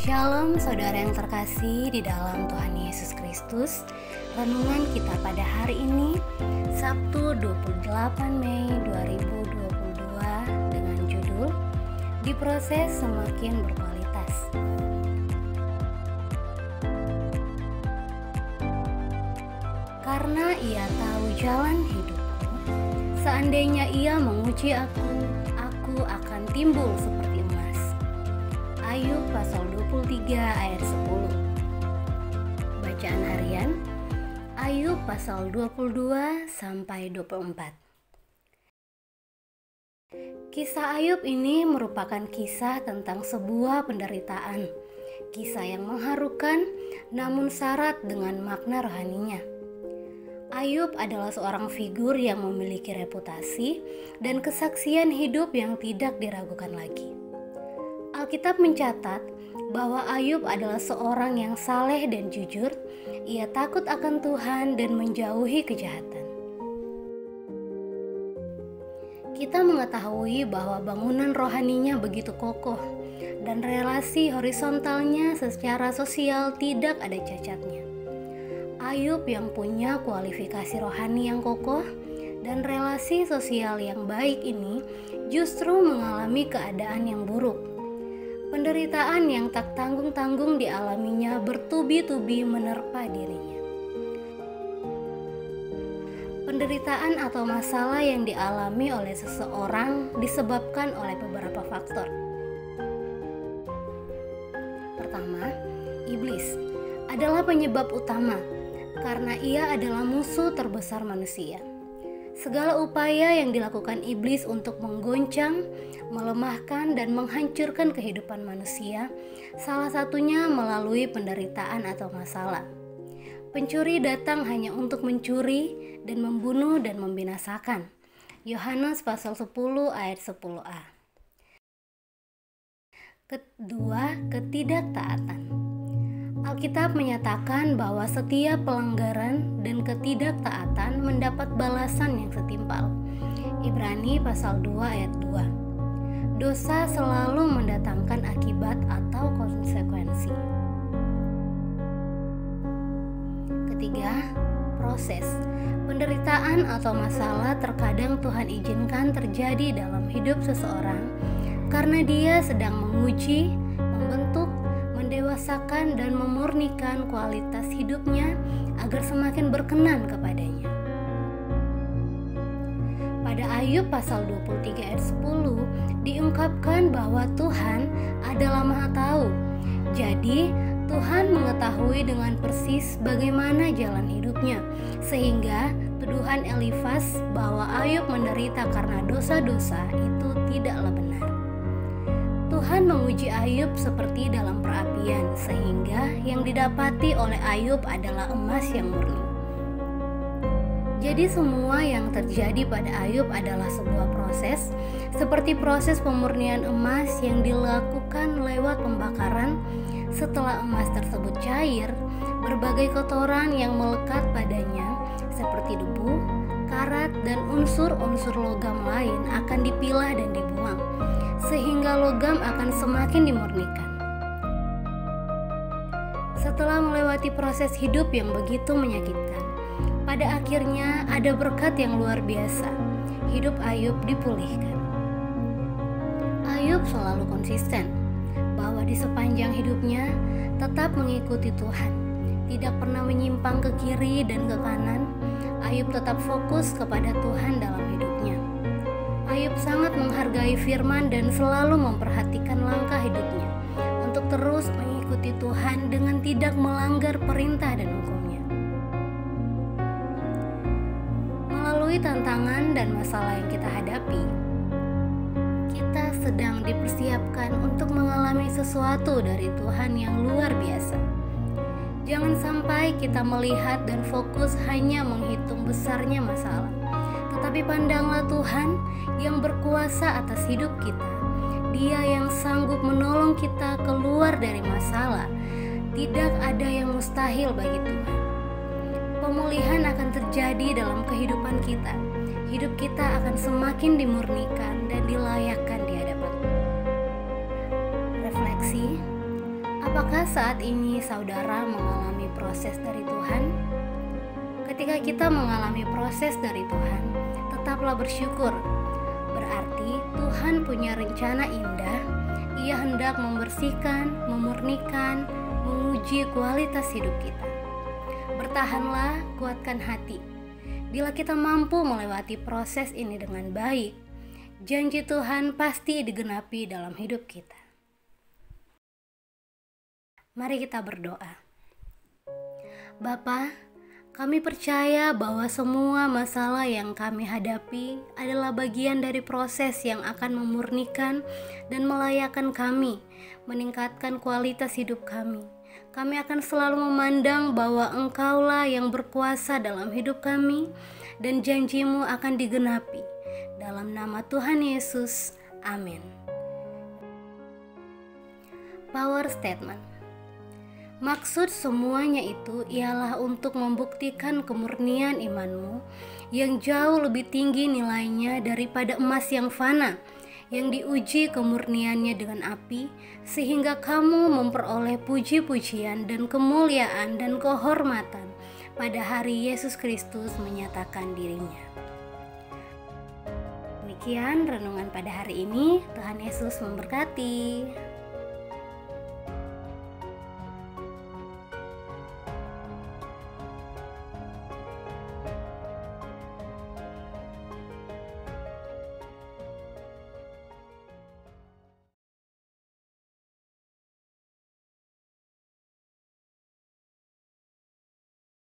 Shalom saudara yang terkasih di dalam Tuhan Yesus Kristus. Renungan kita pada hari ini Sabtu 28 Mei 2022 dengan judul Diproses Semakin Berkualitas. Karena ia tahu jalan hidupku, seandainya ia menguji aku akan timbul seperti emas. Ayub pasal 23 ayat 10. Bacaan harian Ayub pasal 22 sampai 24. Kisah Ayub ini merupakan kisah tentang sebuah penderitaan. Kisah yang mengharukan namun syarat dengan makna rohaninya. Ayub adalah seorang figur yang memiliki reputasi dan kesaksian hidup yang tidak diragukan lagi. Alkitab mencatat bahwa Ayub adalah seorang yang saleh dan jujur. Ia takut akan Tuhan dan menjauhi kejahatan. Kita mengetahui bahwa bangunan rohaninya begitu kokoh dan relasi horizontalnya secara sosial tidak ada cacatnya. Ayub yang punya kualifikasi rohani yang kokoh dan relasi sosial yang baik ini justru mengalami keadaan yang buruk. Penderitaan yang tak tanggung-tanggung dialaminya bertubi-tubi menerpa dirinya. Penderitaan atau masalah yang dialami oleh seseorang disebabkan oleh beberapa faktor. Pertama, iblis adalah penyebab utama karena ia adalah musuh terbesar manusia. Segala upaya yang dilakukan iblis untuk menggoncang, melemahkan, dan menghancurkan kehidupan manusia, salah satunya melalui penderitaan atau masalah. Pencuri datang hanya untuk mencuri dan membunuh dan membinasakan. Yohanes pasal 10 ayat 10a. Kedua, ketidaktaatan. Alkitab menyatakan bahwa setiap pelanggaran dan ketidaktaatan mendapat balasan yang setimpal. Ibrani pasal 2 ayat 2. Dosa selalu mendatangkan akibat atau konsekuensi. Ketiga, proses. Penderitaan atau masalah terkadang Tuhan izinkan terjadi dalam hidup seseorang karena dia sedang menguji, membentuk, mendewasakan dan memurnikan kualitas hidupnya agar semakin berkenan kepadanya. Pada Ayub pasal 23 ayat 10 diungkapkan bahwa Tuhan adalah Maha Tahu. Jadi Tuhan mengetahui dengan persis bagaimana jalan hidupnya, sehingga tuduhan Elifas bahwa Ayub menderita karena dosa-dosa itu tidaklah benar. Tuhan menguji Ayub seperti dalam perapian, sehingga yang didapati oleh Ayub adalah emas yang murni. Jadi semua yang terjadi pada Ayub adalah sebuah proses, seperti proses pemurnian emas yang dilakukan lewat pembakaran. Setelah emas tersebut cair, berbagai kotoran yang melekat padanya seperti debu, karat, dan unsur-unsur logam lain akan dipilah dan dibuang, sehingga logam akan semakin dimurnikan. Setelah melewati proses hidup yang begitu menyakitkan, pada akhirnya ada berkat yang luar biasa. Hidup Ayub dipulihkan. Ayub selalu konsisten bahwa di sepanjang hidupnya tetap mengikuti Tuhan, tidak pernah menyimpang ke kiri dan ke kanan. Ayub tetap fokus kepada Tuhan dalam hidupnya. Ayub sangat menghargai firman dan selalu memperhatikan langkah hidupnya untuk terus mengikuti Tuhan dengan tidak melanggar perintah dan hukumnya. Melalui tantangan dan masalah yang kita hadapi, kita sedang dipersiapkan untuk mengalami sesuatu dari Tuhan yang luar biasa. Jangan sampai kita melihat dan fokus hanya menghitung besarnya masalah, tetapi pandanglah Tuhan yang berkuasa atas hidup kita. Dia yang sanggup menolong kita keluar dari masalah. Tidak ada yang mustahil bagi Tuhan. Pemulihan akan terjadi dalam kehidupan kita. Hidup kita akan semakin dimurnikan dan dilayakkan di hadapan. Refleksi, Apakah saat ini saudara mengalami proses dari Tuhan? Ketika kita mengalami proses dari Tuhan, tetaplah bersyukur. Berarti Tuhan punya rencana indah. Ia hendak membersihkan, memurnikan, menguji kualitas hidup kita. Bertahanlah, kuatkan hati. Bila kita mampu melewati proses ini dengan baik, janji Tuhan pasti digenapi dalam hidup kita. Mari kita berdoa. Bapa, kami percaya bahwa semua masalah yang kami hadapi adalah bagian dari proses yang akan memurnikan dan melayakkan kami, meningkatkan kualitas hidup kami. Kami akan selalu memandang bahwa Engkaulah yang berkuasa dalam hidup kami dan janji-Mu akan digenapi. Dalam nama Tuhan Yesus, amin. Power Statement. Maksud semuanya itu ialah untuk membuktikan kemurnian imanmu yang jauh lebih tinggi nilainya daripada emas yang fana, yang diuji kemurniannya dengan api, sehingga kamu memperoleh puji-pujian dan kemuliaan dan kehormatan pada hari Yesus Kristus menyatakan dirinya. Demikian renungan pada hari ini. Tuhan Yesus memberkati.